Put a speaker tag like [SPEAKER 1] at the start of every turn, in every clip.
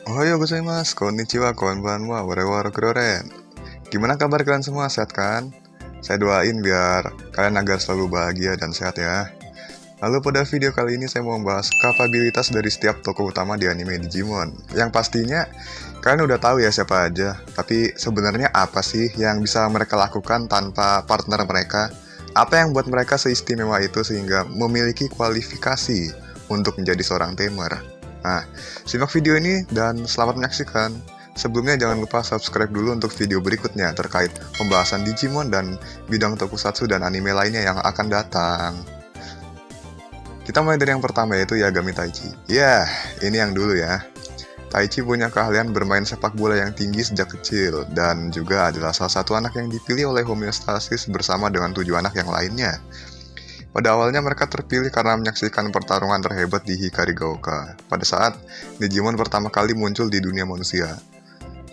[SPEAKER 1] Ohayo gozaimasu, konnichiwa, konbanwa, whatever keren. Gimana kabar kalian semua, sehat kan? Saya doain biar kalian agar selalu bahagia dan sehat ya. Lalu pada video kali ini saya mau membahas kapabilitas dari setiap tokoh utama di anime Digimon. Yang pastinya kalian udah tahu ya siapa aja, tapi sebenarnya apa sih yang bisa mereka lakukan tanpa partner mereka? Apa yang buat mereka seistimewa itu sehingga memiliki kualifikasi untuk menjadi seorang tamer? Nah, simak video ini dan selamat menyaksikan. Sebelumnya jangan lupa subscribe dulu untuk video berikutnya terkait pembahasan Digimon dan bidang tokusatsu dan anime lainnya yang akan datang. Kita mulai dari yang pertama yaitu Yagami Taichi. Ya, ini yang dulu ya. Taichi punya keahlian bermain sepak bola yang tinggi sejak kecil dan juga adalah salah satu anak yang dipilih oleh homeostasis bersama dengan 7 anak yang lainnya. Pada awalnya mereka terpilih karena menyaksikan pertarungan terhebat di Hikarigaoka pada saat Digimon pertama kali muncul di dunia manusia.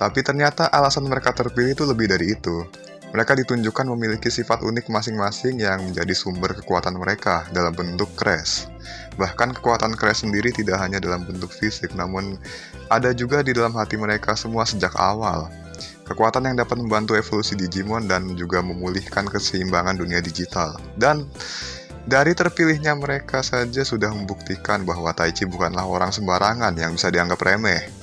[SPEAKER 1] Tapi ternyata alasan mereka terpilih itu lebih dari itu. Mereka ditunjukkan memiliki sifat unik masing-masing yang menjadi sumber kekuatan mereka dalam bentuk Crash. Bahkan kekuatan Crash sendiri tidak hanya dalam bentuk fisik, namun ada juga di dalam hati mereka semua sejak awal. Kekuatan yang dapat membantu evolusi Digimon dan juga memulihkan keseimbangan dunia digital. Dan dari terpilihnya mereka saja sudah membuktikan bahwa Taichi bukanlah orang sembarangan yang bisa dianggap remeh.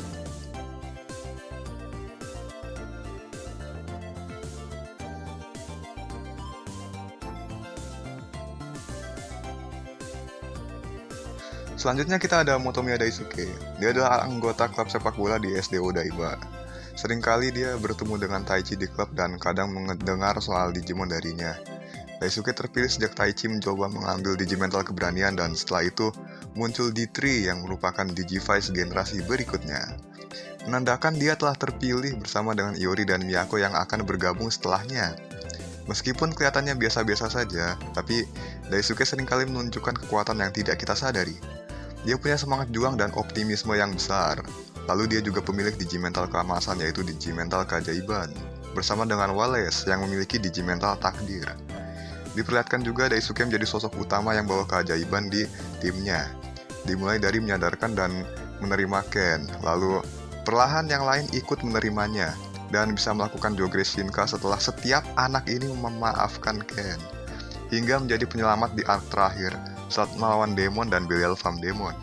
[SPEAKER 1] Selanjutnya kita ada Motomiya Daisuke. Dia adalah anggota klub sepak bola di SD Odaiba. Seringkali dia bertemu dengan Taichi di klub dan kadang mendengar soal Digimon darinya. Daisuke terpilih sejak Taichi mencoba mengambil Digimental keberanian dan setelah itu muncul D3 yang merupakan Digivice generasi berikutnya. Menandakan dia telah terpilih bersama dengan Iori dan Miyako yang akan bergabung setelahnya. Meskipun kelihatannya biasa-biasa saja, tapi Daisuke seringkali menunjukkan kekuatan yang tidak kita sadari. Dia punya semangat juang dan optimisme yang besar. Lalu dia juga pemilik Digimental keemasan yaitu Digimental keajaiban, bersama dengan Wallace yang memiliki Digimental takdir. Diperlihatkan juga Daisuke menjadi sosok utama yang bawa keajaiban di timnya. Dimulai dari menyadarkan dan menerima Ken, lalu perlahan yang lain ikut menerimanya, dan bisa melakukan Jogre Shinka setelah setiap anak ini memaafkan Ken, hingga menjadi penyelamat di arc terakhir saat melawan Demon dan Belial Farm Demon.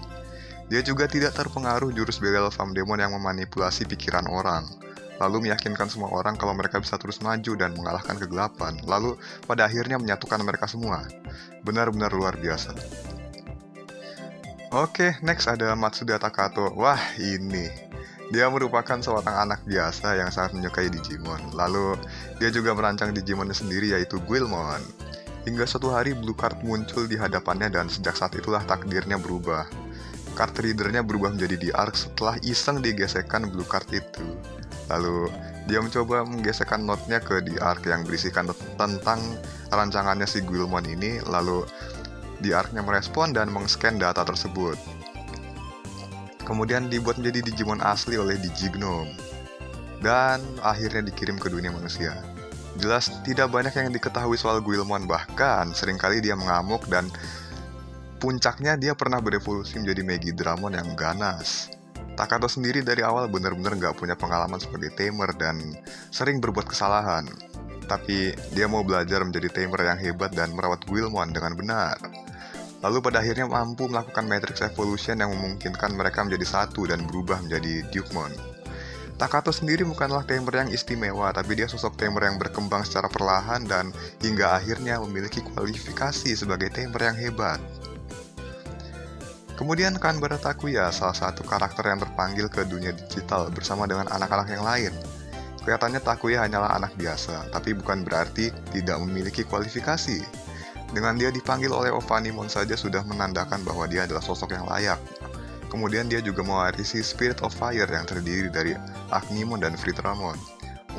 [SPEAKER 1] Dia juga tidak terpengaruh jurus Belial Farm Demon yang memanipulasi pikiran orang, lalu meyakinkan semua orang kalau mereka bisa terus maju dan mengalahkan kegelapan, lalu pada akhirnya menyatukan mereka semua. Benar-benar luar biasa. Oke, next ada Matsuda Takato. Wah, ini dia merupakan seorang anak biasa yang sangat menyukai Digimon. Lalu, dia juga merancang Digimonnya sendiri yaitu Guilmon. Hingga suatu hari Blue Card muncul di hadapannya dan sejak saat itulah takdirnya berubah. Card readernya berubah menjadi D-Arc setelah iseng digesekkan Blue Card itu. Lalu, dia mencoba menggesekkan note-nya ke D-Arc yang berisikan tentang rancangannya si Guilmon ini, lalu D-Arc-nya merespon dan meng-scan data tersebut. Kemudian dibuat menjadi Digimon asli oleh Digignome. Dan akhirnya dikirim ke dunia manusia. Jelas tidak banyak yang diketahui soal Guilmon, bahkan seringkali dia mengamuk dan puncaknya dia pernah berevolusi menjadi Megidramon yang ganas. Takato sendiri dari awal benar-benar gak punya pengalaman sebagai tamer dan sering berbuat kesalahan. Tapi dia mau belajar menjadi tamer yang hebat dan merawat Guilmon dengan benar. Lalu pada akhirnya mampu melakukan Matrix Evolution yang memungkinkan mereka menjadi satu dan berubah menjadi Dukemon. Takato sendiri bukanlah tamer yang istimewa, tapi dia sosok tamer yang berkembang secara perlahan dan hingga akhirnya memiliki kualifikasi sebagai tamer yang hebat. Kemudian Kanbara Takuya, salah satu karakter yang terpanggil ke dunia digital bersama dengan anak-anak yang lain. Kelihatannya Takuya hanyalah anak biasa, tapi bukan berarti tidak memiliki kualifikasi. Dengan dia dipanggil oleh Ovanimon saja sudah menandakan bahwa dia adalah sosok yang layak. Kemudian dia juga mewarisi Spirit of Fire yang terdiri dari Agnimon dan Fritramon.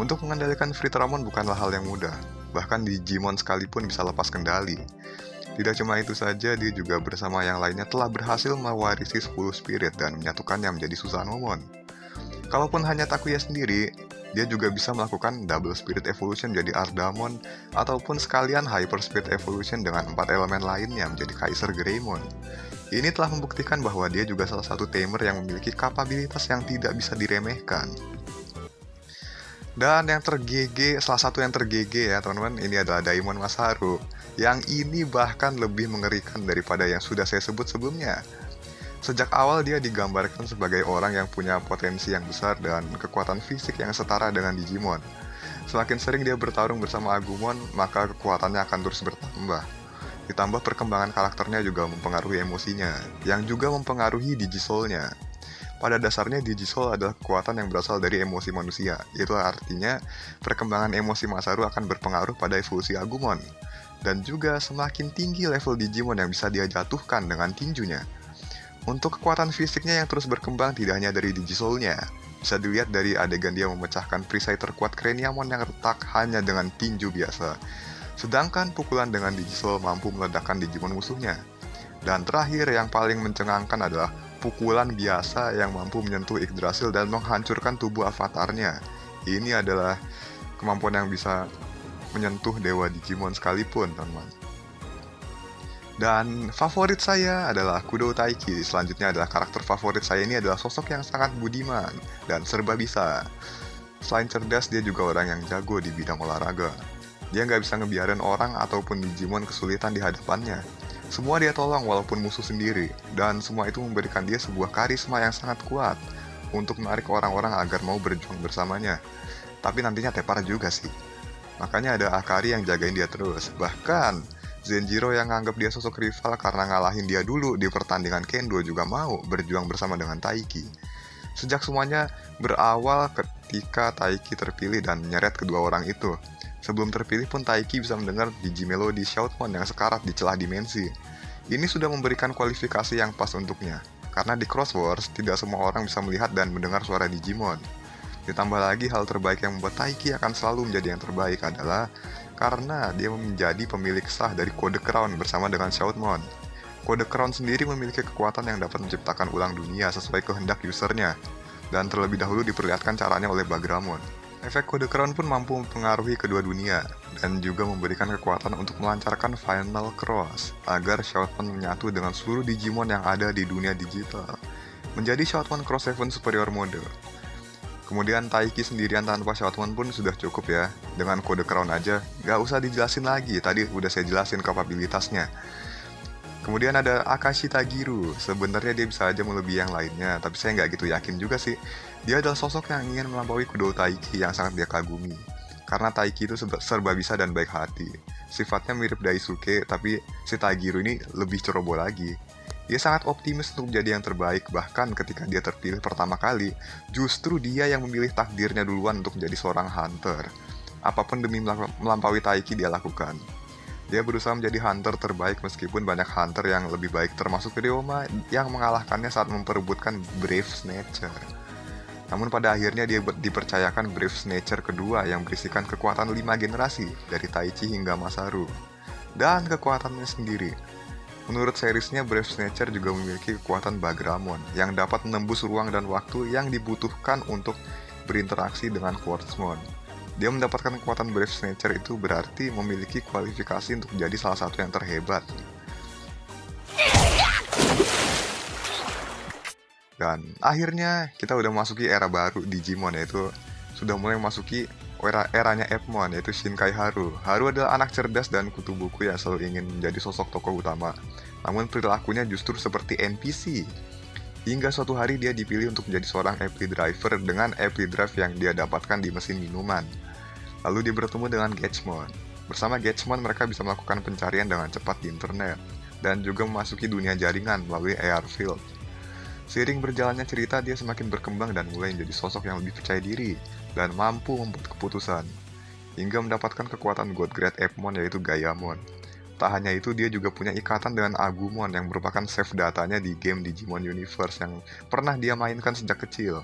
[SPEAKER 1] Untuk mengendalikan Fritramon bukanlah hal yang mudah, bahkan Digimon sekalipun bisa lepas kendali. Tidak cuma itu saja, dia juga bersama yang lainnya telah berhasil mewarisi 10 spirit dan menyatukannya menjadi Susanomon. Kalaupun hanya Takuya sendiri, dia juga bisa melakukan Double Spirit Evolution menjadi Ardamon, ataupun sekalian Hyper Speed Evolution dengan 4 elemen lainnya menjadi Kaiser Greymon. Ini telah membuktikan bahwa dia juga salah satu tamer yang memiliki kapabilitas yang tidak bisa diremehkan. Dan yang tergege, salah satu yang tergege ya teman-teman, ini adalah Daimon Masaru. Yang ini bahkan lebih mengerikan daripada yang sudah saya sebut sebelumnya. Sejak awal dia digambarkan sebagai orang yang punya potensi yang besar dan kekuatan fisik yang setara dengan Digimon. Semakin sering dia bertarung bersama Agumon, maka kekuatannya akan terus bertambah. Ditambah perkembangan karakternya juga mempengaruhi emosinya, yang juga mempengaruhi Digisoul-nya. Pada dasarnya Digisoul adalah kekuatan yang berasal dari emosi manusia, yaitu artinya perkembangan emosi Masaru akan berpengaruh pada evolusi Agumon. Dan juga semakin tinggi level Digimon yang bisa dia jatuhkan dengan tinjunya. Untuk kekuatan fisiknya yang terus berkembang tidak hanya dari Digisoul-nya, bisa dilihat dari adegan dia memecahkan perisai terkuat Craniamon yang retak hanya dengan tinju biasa. Sedangkan pukulan dengan Digisoul mampu meledakkan Digimon musuhnya. Dan terakhir yang paling mencengangkan adalah pukulan biasa yang mampu menyentuh Yggdrasil dan menghancurkan tubuh avatarnya. Ini adalah kemampuan yang bisa menyentuh dewa Digimon sekalipun, teman-teman. Dan favorit saya adalah Kudo Taiki. Selanjutnya adalah karakter favorit saya ini adalah sosok yang sangat budiman dan serba bisa. Selain cerdas, dia juga orang yang jago di bidang olahraga. Dia nggak bisa ngebiarin orang ataupun Digimon kesulitan di hadapannya. Semua dia tolong walaupun musuh sendiri, dan semua itu memberikan dia sebuah karisma yang sangat kuat untuk menarik orang-orang agar mau berjuang bersamanya. Tapi nantinya tepar juga sih. Makanya ada Akari yang jagain dia terus. Bahkan Zenjiro yang nganggap dia sosok rival karena ngalahin dia dulu di pertandingan Kendo juga mau berjuang bersama dengan Taiki. Sejak semuanya berawal ketika Taiki terpilih dan menyeret kedua orang itu. Sebelum terpilih pun Taiki bisa mendengar Digimelody Shoutmon yang sekarat di celah dimensi. Ini sudah memberikan kualifikasi yang pas untuknya. Karena di Cross Wars, tidak semua orang bisa melihat dan mendengar suara Digimon. Ditambah lagi hal terbaik yang membuat Taiki akan selalu menjadi yang terbaik adalah karena dia menjadi pemilik sah dari Kode Crown bersama dengan Shoutmon. Kode Crown sendiri memiliki kekuatan yang dapat menciptakan ulang dunia sesuai kehendak usernya. Dan terlebih dahulu diperlihatkan caranya oleh Bagramon. Efek Kode Crown pun mampu mempengaruhi kedua dunia, dan juga memberikan kekuatan untuk melancarkan Final Cross, agar Shoutmon menyatu dengan seluruh Digimon yang ada di dunia digital, menjadi Shoutmon Cross 7 Superior Mode. Kemudian Taiki sendirian tanpa Shoutmon pun sudah cukup ya, dengan Kode Crown aja, gak usah dijelasin lagi, tadi udah saya jelasin kapabilitasnya. Kemudian ada Akashi Tagiru, sebenarnya dia bisa aja melebihi yang lainnya, tapi saya nggak gitu yakin juga sih. Dia adalah sosok yang ingin melampaui Kudo Taiki yang sangat dia kagumi. Karena Taiki itu serba bisa dan baik hati. Sifatnya mirip Daisuke, tapi si Tagiru ini lebih ceroboh lagi. Dia sangat optimis untuk menjadi yang terbaik, bahkan ketika dia terpilih pertama kali, justru dia yang memilih takdirnya duluan untuk menjadi seorang hunter. Apapun demi melampaui Taiki dia lakukan. Dia berusaha menjadi hunter terbaik meskipun banyak hunter yang lebih baik termasuk Ryoma yang mengalahkannya saat memperebutkan Brave Snatcher. Namun pada akhirnya dia dipercayakan Brave Snatcher kedua yang berisikan kekuatan 5 generasi dari Taichi hingga Masaru. Dan kekuatannya sendiri. Menurut seriesnya Brave Snatcher juga memiliki kekuatan Bagramon yang dapat menembus ruang dan waktu yang dibutuhkan untuk berinteraksi dengan Quartzmon. Dia mendapatkan kekuatan Brave Snatcher itu berarti memiliki kualifikasi untuk menjadi salah satu yang terhebat. Dan akhirnya kita udah masuki era baru Digimon, yaitu sudah mulai masuki eranya Epmon, yaitu Shinkai Haru. Haru adalah anak cerdas dan kutu buku yang selalu ingin menjadi sosok tokoh utama. Namun perilakunya justru seperti NPC. Hingga suatu hari dia dipilih untuk menjadi seorang Apply Driver dengan Apply Drive yang dia dapatkan di mesin minuman. Lalu dia bertemu dengan Getchmon. Bersama Getchmon mereka bisa melakukan pencarian dengan cepat di internet, dan juga memasuki dunia jaringan melalui Airfield. Seiring berjalannya cerita, dia semakin berkembang dan mulai menjadi sosok yang lebih percaya diri, dan mampu membuat keputusan. Hingga mendapatkan kekuatan God Grade Epmon yaitu Gaiamon. Tak hanya itu, dia juga punya ikatan dengan Agumon yang merupakan save datanya di game Digimon Universe yang pernah dia mainkan sejak kecil.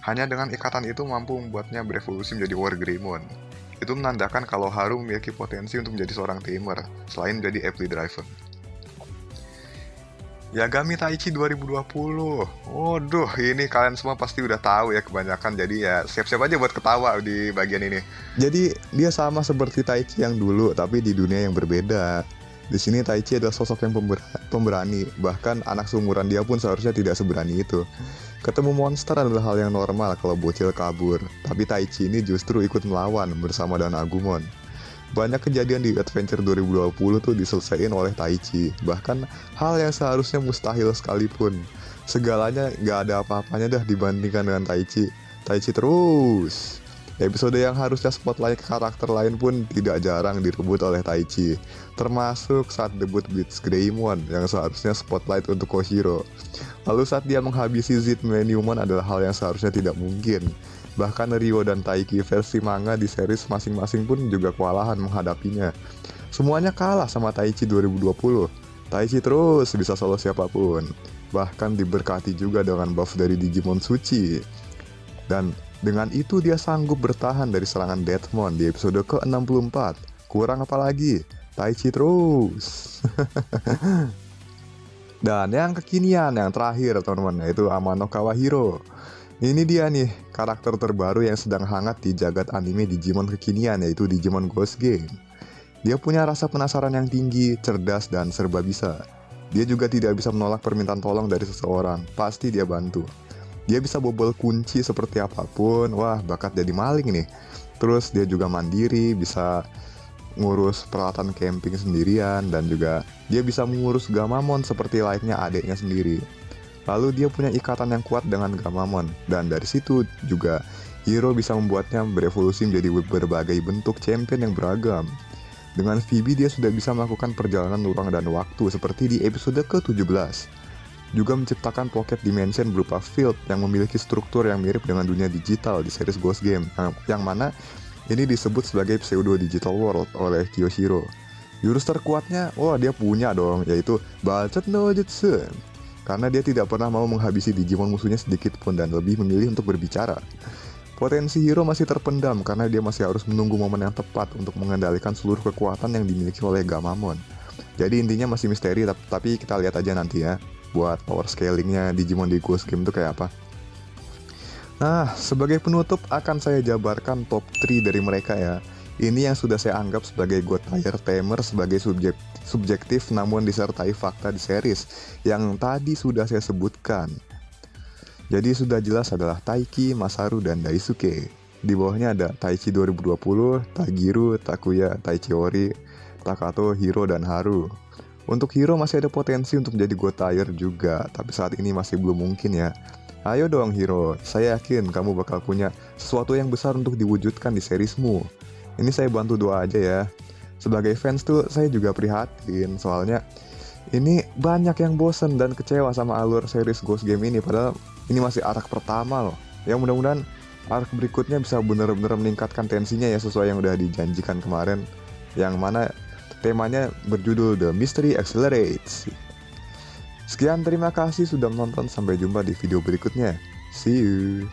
[SPEAKER 1] Hanya dengan ikatan itu mampu membuatnya berevolusi menjadi Wargreymon. Itu menandakan kalau Haru memiliki potensi untuk menjadi seorang tamer, selain menjadi Apply Driver. Yagami Taichi 2020. Waduh, ini kalian semua pasti udah tahu ya kebanyakan. Jadi ya siap-siap aja buat ketawa di bagian ini. Jadi dia sama seperti Taichi yang dulu, tapi di dunia yang berbeda. Di sini Taichi adalah sosok yang pemberani, bahkan anak seumuran dia pun seharusnya tidak seberani itu. Ketemu monster adalah hal yang normal kalau bocil kabur, tapi Taichi ini justru ikut melawan bersama Dan Agumon. Banyak kejadian di Adventure 2020 tuh diselesaikan oleh Taichi, bahkan hal yang seharusnya mustahil sekalipun. Segalanya gak ada apa-apanya dah dibandingkan dengan Taichi. Taichi terus. Episode yang harusnya spotlight karakter lain pun tidak jarang direbut oleh Taichi, termasuk saat debut Blitz Greymon yang seharusnya spotlight untuk Koshiro. Lalu saat dia menghabisi Zed Menumon adalah hal yang seharusnya tidak mungkin. Bahkan Ryo dan Taiki versi manga di series masing-masing pun juga kewalahan menghadapinya. Semuanya kalah sama Taichi 2020. Taichi terus bisa solo siapapun, bahkan diberkati juga dengan buff dari Digimon Suci. Dan dengan itu dia sanggup bertahan dari serangan Deathmon di episode ke-64. Kurang apa lagi? Taichi terus. Dan yang kekinian, yang terakhir teman-teman, yaitu Amano Kawahiro. Ini dia nih, karakter terbaru yang sedang hangat di jagat anime Digimon kekinian, yaitu Digimon Ghost Game. Dia punya rasa penasaran yang tinggi, cerdas, dan serba bisa. Dia juga tidak bisa menolak permintaan tolong dari seseorang, pasti dia bantu. Dia bisa bobol kunci seperti apapun, wah bakat jadi maling nih. Terus dia juga mandiri, bisa ngurus peralatan camping sendirian, dan juga dia bisa mengurus Gamamon seperti layaknya adiknya sendiri. Lalu dia punya ikatan yang kuat dengan Gamamon, dan dari situ juga Hiro bisa membuatnya berevolusi menjadi berbagai bentuk champion yang beragam. Dengan Phoebe dia sudah bisa melakukan perjalanan ruang dan waktu seperti di episode ke-17. Juga menciptakan pocket dimension berupa field yang memiliki struktur yang mirip dengan dunia digital di series Ghost Game, yang mana ini disebut sebagai pseudo digital world oleh Kiyoshiro. Jurus terkuatnya, dia punya dong, yaitu Bacet no Jutsu. Karena dia tidak pernah mau menghabisi Digimon musuhnya sedikit pun dan lebih memilih untuk berbicara. Potensi Hiro masih terpendam karena dia masih harus menunggu momen yang tepat untuk mengendalikan seluruh kekuatan yang dimiliki oleh Gamamon. Jadi intinya masih misteri, tapi kita lihat aja nanti ya, buat power scalingnya Digimon di Ghost Game itu kayak apa. Nah, sebagai penutup akan saya jabarkan top 3 dari mereka ya. Ini yang sudah saya anggap sebagai God Tier Tamer sebagai subjektif namun disertai fakta di series yang tadi sudah saya sebutkan. Jadi sudah jelas adalah Taiki, Masaru, dan Daisuke. Di bawahnya ada Taichi 2020, Tagiru, Takuya, Taichi Ori, Takato, Hiro, dan Haru. Untuk Hiro masih ada potensi untuk menjadi God Tier juga, tapi saat ini masih belum mungkin ya. Ayo dong Hiro, saya yakin kamu bakal punya sesuatu yang besar untuk diwujudkan di seriesmu. Ini saya bantu doa aja ya. Sebagai fans tuh saya juga prihatin, soalnya ini banyak yang bosen dan kecewa sama alur series Ghost Game ini, padahal ini masih arc pertama loh. Ya mudah-mudahan arc berikutnya bisa bener-bener meningkatkan tensinya ya, sesuai yang udah dijanjikan kemarin, yang mana temanya berjudul The Mystery Accelerates. Sekian, terima kasih sudah menonton, sampai jumpa di video berikutnya. See you.